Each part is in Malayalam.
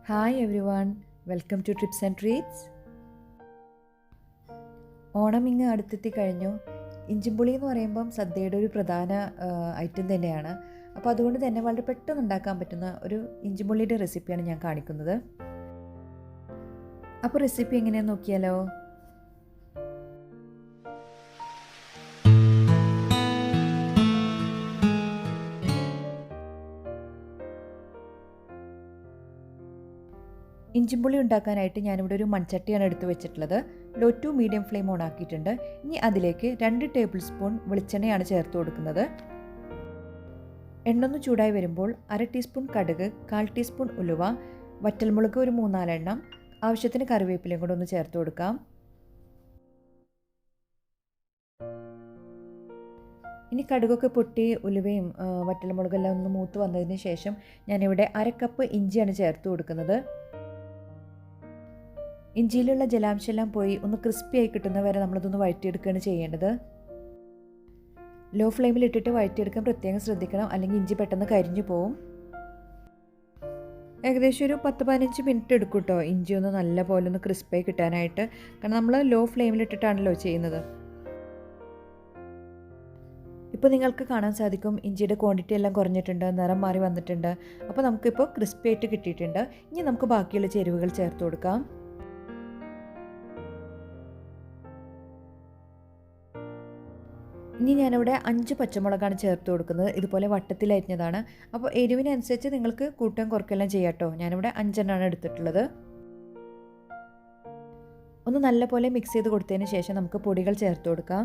Hi everyone, welcome to Trips and Treats. Onam ഇങ്ങ് അടുത്തെത്തി കഴിഞ്ഞു. ഇഞ്ചിപ്പുളി എന്ന് പറയുമ്പം സദ്യയുടെ ഒരു പ്രധാന ഐറ്റം തന്നെയാണ്. അപ്പോൾ അതുകൊണ്ട് തന്നെ വളരെ പെട്ടെന്ന് ഉണ്ടാക്കാൻ പറ്റുന്ന ഒരു ഇഞ്ചിപ്പുളിയുടെ റെസിപ്പിയാണ് ഞാൻ കാണിക്കുന്നത്. അപ്പോൾ റെസിപ്പി എങ്ങനെയാണെന്ന് നോക്കിയാലോ. ഇഞ്ചിപ്പുളി ഉണ്ടാക്കാനായിട്ട് ഞാനിവിടെ ഒരു മൺചട്ടിയാണ് എടുത്ത് വെച്ചിട്ടുള്ളത്. Low to medium flame on ആക്കിയിട്ടുണ്ട്. ഇനി അതിലേക്ക് 2 ടേബിൾ സ്പൂൺ വെളിച്ചെണ്ണയാണ് ചേർത്ത് കൊടുക്കുന്നത്. എണ്ണ ഒന്ന് ചൂടായി വരുമ്പോൾ 1/2 ടീസ്പൂൺ കടുക്, 1/4 ടീസ്പൂൺ ഉലുവ, വറ്റൽമുളക് ഒരു 3-4 എണ്ണം, ആവശ്യത്തിന് കറിവേപ്പിലയും കൂടെ ഒന്ന് ചേർത്ത് കൊടുക്കാം. ഇനി കടുകൊക്കെ പൊട്ടി ഉലുവയും വറ്റൽമുളകെല്ലാം ഒന്ന് മൂത്ത് വന്നതിന് ശേഷം ഞാനിവിടെ 1/2 കപ്പ് ഇഞ്ചിയാണ് ചേർത്ത് കൊടുക്കുന്നത്. ഇഞ്ചിയിലുള്ള ജലാംശമെല്ലാം പോയി ഒന്ന് ക്രിസ്പി ആയി കിട്ടുന്ന വരെ നമ്മളിതൊന്ന് വഴറ്റിയെടുക്കുകയാണ് ചെയ്യേണ്ടത്. ലോ ഫ്ലെയിമിൽ ഇട്ടിട്ട് വഴറ്റിയെടുക്കാൻ പ്രത്യേകം ശ്രദ്ധിക്കണം, അല്ലെങ്കിൽ ഇഞ്ചി പെട്ടെന്ന് കരിഞ്ഞു പോവും. ഏകദേശം ഒരു 10-15 മിനിറ്റ് എടുക്കും കേട്ടോ ഇഞ്ചി ഒന്ന് നല്ല പോലെ ഒന്ന് ക്രിസ്പായി കിട്ടാനായിട്ട്. കാരണം നമ്മൾ ലോ ഫ്ലെയിമിൽ ഇട്ടിട്ടാണല്ലോ ചെയ്യുന്നത്. ഇപ്പോൾ നിങ്ങൾക്ക് കാണാൻ സാധിക്കും ഇഞ്ചിയുടെ ക്വാണ്ടിറ്റി എല്ലാം കുറഞ്ഞിട്ടുണ്ട്, നിറം മാറി വന്നിട്ടുണ്ട്. അപ്പോൾ നമുക്കിപ്പോൾ ക്രിസ്പി ആയിട്ട് കിട്ടിയിട്ടുണ്ട്. ഇനി നമുക്ക് ബാക്കിയുള്ള ചേരുവകൾ ചേർത്ത് കൊടുക്കാം. ഇനി ഞാനിവിടെ 5 പച്ചമുളകാണ് ചേർത്ത് കൊടുക്കുന്നത്. ഇതുപോലെ വട്ടത്തിലരിഞ്ഞതാണ്. അപ്പോൾ എരിവിനനുസരിച്ച് നിങ്ങൾക്ക് കൂട്ടാൻ കുറയ്ക്കെല്ലാം ചെയ്യാം കേട്ടോ. ഞാനിവിടെ 5 എണ്ണമാണ് എടുത്തിട്ടുള്ളത്. ഒന്ന് നല്ലപോലെ മിക്സ് ചെയ്ത് കൊടുത്തതിന് ശേഷം നമുക്ക് പൊടികൾ ചേർത്ത് കൊടുക്കാം.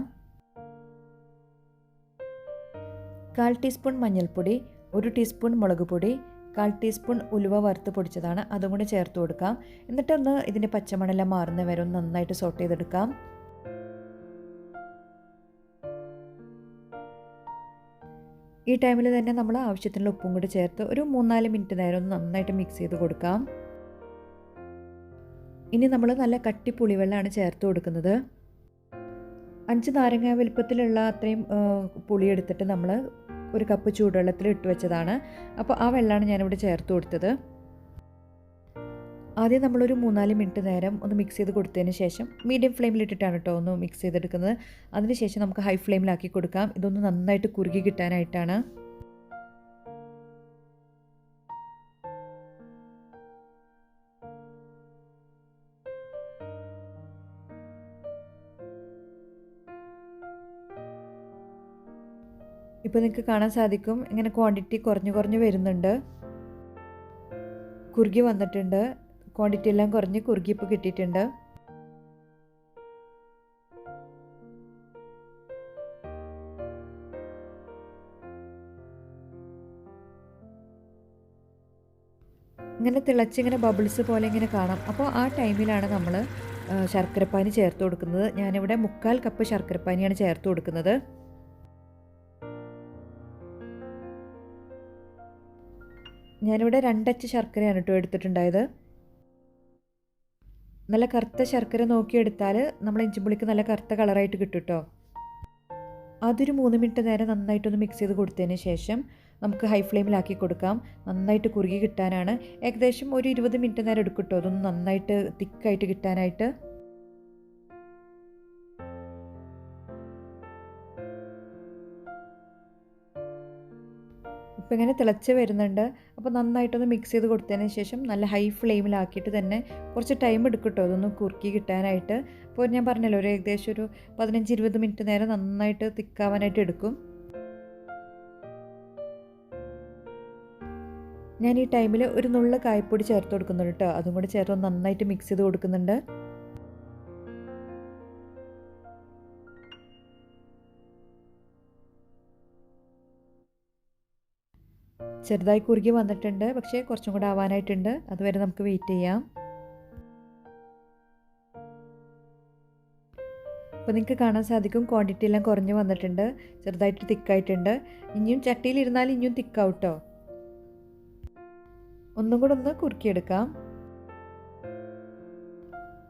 1/4 ടീസ്പൂൺ മഞ്ഞൾപ്പൊടി, 1 ടീസ്പൂൺ മുളക് പൊടി, 1/4 ടീസ്പൂൺ ഉലുവ വറുത്ത് പൊടിച്ചതാണ്, അതും കൂടി ചേർത്ത് കൊടുക്കാം. എന്നിട്ടൊന്ന് ഇതിൻ്റെ പച്ചമണെല്ലാം മാറുന്ന വരെ ഒന്ന് നന്നായിട്ട് സോട്ട് ചെയ്തെടുക്കാം. ഈ ടൈമിൽ തന്നെ നമ്മൾ ആവശ്യത്തിനുള്ള ഉപ്പും കൂടി ചേർത്ത് ഒരു 3-4 മിനിറ്റ് നേരം ഒന്ന് നന്നായിട്ട് മിക്സ് ചെയ്ത് കൊടുക്കാം. ഇനി നമ്മൾ നല്ല കട്ടി പുളിവെള്ളമാണ് ചേർത്ത് കൊടുക്കുന്നത്. 5 നാരങ്ങ വലുപ്പത്തിലുള്ള അത്രയും പുളി എടുത്തിട്ട് നമ്മൾ 1 കപ്പ് ചൂടുവെള്ളത്തിൽ ഇട്ട് വെച്ചതാണ്. അപ്പോൾ ആ വെള്ളമാണ് ഞാനിവിടെ ചേർത്ത് കൊടുത്തത്. ആദ്യം നമ്മളൊരു 3-4 മിനിറ്റ് നേരം ഒന്ന് മിക്സ് ചെയ്ത് കൊടുത്തതിന് ശേഷം മീഡിയം ഫ്ലെയിമിലിട്ടിട്ടാണ് കേട്ടോ ഒന്ന് മിക്സ് ചെയ്തെടുക്കുന്നത്. അതിനുശേഷം നമുക്ക് ഹൈ ഫ്ലെയിമിലാക്കി കൊടുക്കാം. ഇതൊന്ന് നന്നായിട്ട് കുറുകി കിട്ടാനായിട്ടാണ്. ഇപ്പോൾ നിങ്ങൾക്ക് കാണാൻ സാധിക്കും ഇങ്ങനെ ക്വാണ്ടിറ്റി കുറഞ്ഞു വരുന്നുണ്ട്, കുറുകി വന്നിട്ടുണ്ട്. ക്വാണ്ടിറ്റി എല്ലാം കുറഞ്ഞ് കുറുകി ഇപ്പോൾ കിട്ടിയിട്ടുണ്ട്. ഇങ്ങനെ തിളച്ചിങ്ങനെ ബബിൾസ് പോലെ ഇങ്ങനെ കാണാം. അപ്പോൾ ആ ടൈമിലാണ് നമ്മൾ ശർക്കരപ്പാനി ചേർത്ത് കൊടുക്കുന്നത്. ഞാനിവിടെ 3/4 കപ്പ് ശർക്കരപ്പാനിയാണ് ചേർത്ത് കൊടുക്കുന്നത്. ഞാനിവിടെ 2 അച്ച് ശർക്കരയാണ് കേട്ടോ എടുത്തിട്ടുണ്ടായത്. നല്ല കറുത്ത ശർക്കര നോക്കിയെടുത്താൽ നമ്മൾ ഇഞ്ചിപ്പുളിക്ക് നല്ല കറുത്ത കളറായിട്ട് കിട്ടും കേട്ടോ. അതൊരു 3 മിനിറ്റ് നേരം നന്നായിട്ടൊന്ന് മിക്സ് ചെയ്ത് കൊടുത്തതിന് ശേഷം നമുക്ക് ഹൈ ഫ്ലെയിമിലാക്കി കൊടുക്കാം. നന്നായിട്ട് കുറുകി കിട്ടാനാണ്. ഏകദേശം ഒരു 20 മിനിറ്റ് നേരം എടുക്കും കേട്ടോ അതൊന്ന് നന്നായിട്ട് തിക്കായിട്ട് കിട്ടാനായിട്ട്. ഇപ്പോൾ ഇങ്ങനെ തിളച്ച് വരുന്നുണ്ട്. അപ്പോൾ നന്നായിട്ടൊന്ന് മിക്സ് ചെയ്ത് കൊടുത്തതിന് ശേഷം നല്ല ഹൈ ഫ്ലെയിമിലാക്കിയിട്ട് തന്നെ കുറച്ച് ടൈം എടുക്കും കേട്ടോ അതൊന്ന് കുറുക്കി കിട്ടാനായിട്ട്. അപ്പോൾ ഞാൻ പറഞ്ഞല്ലോ ഒരു ഏകദേശം ഒരു 15-20 മിനിറ്റ് നേരം നന്നായിട്ട് തിക്കാവാനായിട്ട് എടുക്കും. ഞാൻ ഈ ടൈമിൽ ഒരു നുള്ള കായപ്പൊടി ചേർത്ത് കൊടുക്കുന്നുണ്ട് കേട്ടോ. അതും കൂടി ചേർത്ത് നന്നായിട്ട് മിക്സ് ചെയ്ത് കൊടുക്കുന്നുണ്ട്. ചെറുതായി കുറുകി വന്നിട്ടുണ്ട്, പക്ഷേ കുറച്ചും കൂടെ ആവാനായിട്ടുണ്ട്. അതുവരെ നമുക്ക് വെയിറ്റ് ചെയ്യാം. അപ്പോൾ നിങ്ങൾക്ക് കാണാൻ സാധിക്കും ക്വാണ്ടിറ്റി എല്ലാം കുറഞ്ഞ് വന്നിട്ടുണ്ട്, ചെറുതായിട്ട് തിക്കായിട്ടുണ്ട്. ഇനിയും ചട്ടിയിലിരുന്നാൽ ഇനിയും തിക്കാവും കേട്ടോ. ഒന്നും കൂടെ ഒന്ന് കുറുക്കിയെടുക്കാം.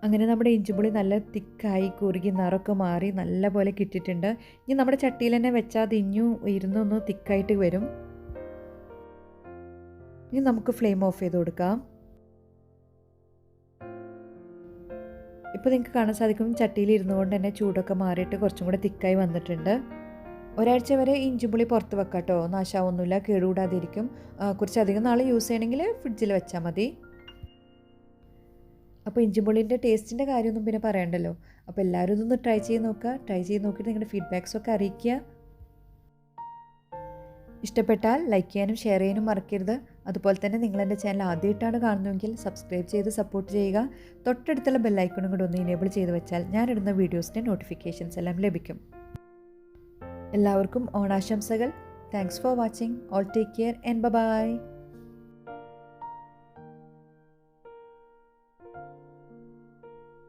അങ്ങനെ നമ്മുടെ ഇഞ്ചിപ്പുളി നല്ല തിക്കായി കുറുകി നിറമൊക്കെ മാറി നല്ല പോലെ കിട്ടിയിട്ടുണ്ട്. ഇനി നമ്മുടെ ചട്ടിയിൽ തന്നെ വെച്ചാൽ അത് ഇനിയും ഇരുന്നൊന്ന് തിക്കായിട്ട് വരും. ഇനി നമുക്ക് ഫ്ലെയിം ഓഫ് ചെയ്ത് കൊടുക്കാം. ഇപ്പോൾ നിങ്ങൾക്ക് കാണാൻ സാധിക്കും ചട്ടിയിൽ ഇരുന്നുകൊണ്ട് തന്നെ ചൂടൊക്കെ മാറിയിട്ട് കുറച്ചും കൂടെ തിക്കായി വന്നിട്ടുണ്ട്. ഒരാഴ്ച വരെ ഇഞ്ചിപ്പുളി പുറത്ത് വെക്കാം കേട്ടോ, നാശാവൊന്നുമില്ല, കേടുകൂടാതിരിക്കും. കുറച്ചധികം നാൾ യൂസ് ചെയ്യണമെങ്കിൽ ഫ്രിഡ്ജിൽ വെച്ചാൽ മതി. അപ്പോൾ ഇഞ്ചിപ്പുളിൻ്റെ ടേസ്റ്റിൻ്റെ കാര്യമൊന്നും പിന്നെ പറയണ്ടല്ലോ. അപ്പോൾ എല്ലാവരും ഇതൊന്ന് ട്രൈ ചെയ്ത് നോക്കുക. ട്രൈ ചെയ്ത് നോക്കിയിട്ട് നിങ്ങളുടെ ഫീഡ്ബാക്സൊക്കെ അറിയിക്കുക. ഇഷ്ടപ്പെട്ടാൽ ലൈക്ക് ചെയ്യാനും ഷെയർ ചെയ്യാനും മറക്കരുത്. അതുപോലെ തന്നെ നിങ്ങൾ എൻ്റെ ചാനൽ ആദ്യമായിട്ടാണ് കാണുന്നതെങ്കിൽ സബ്സ്ക്രൈബ് ചെയ്ത് സപ്പോർട്ട് ചെയ്യുക. തൊട്ടടുത്തുള്ള ബെല്ലൈക്കണും കൂടെ ഒന്ന് ഇനേബിൾ ചെയ്ത് വെച്ചാൽ ഞാനിടുന്ന വീഡിയോസിൻ്റെ നോട്ടിഫിക്കേഷൻസ് എല്ലാം ലഭിക്കും. എല്ലാവർക്കും ഓണാശംസകൾ. Thanks for watching. All take care and by.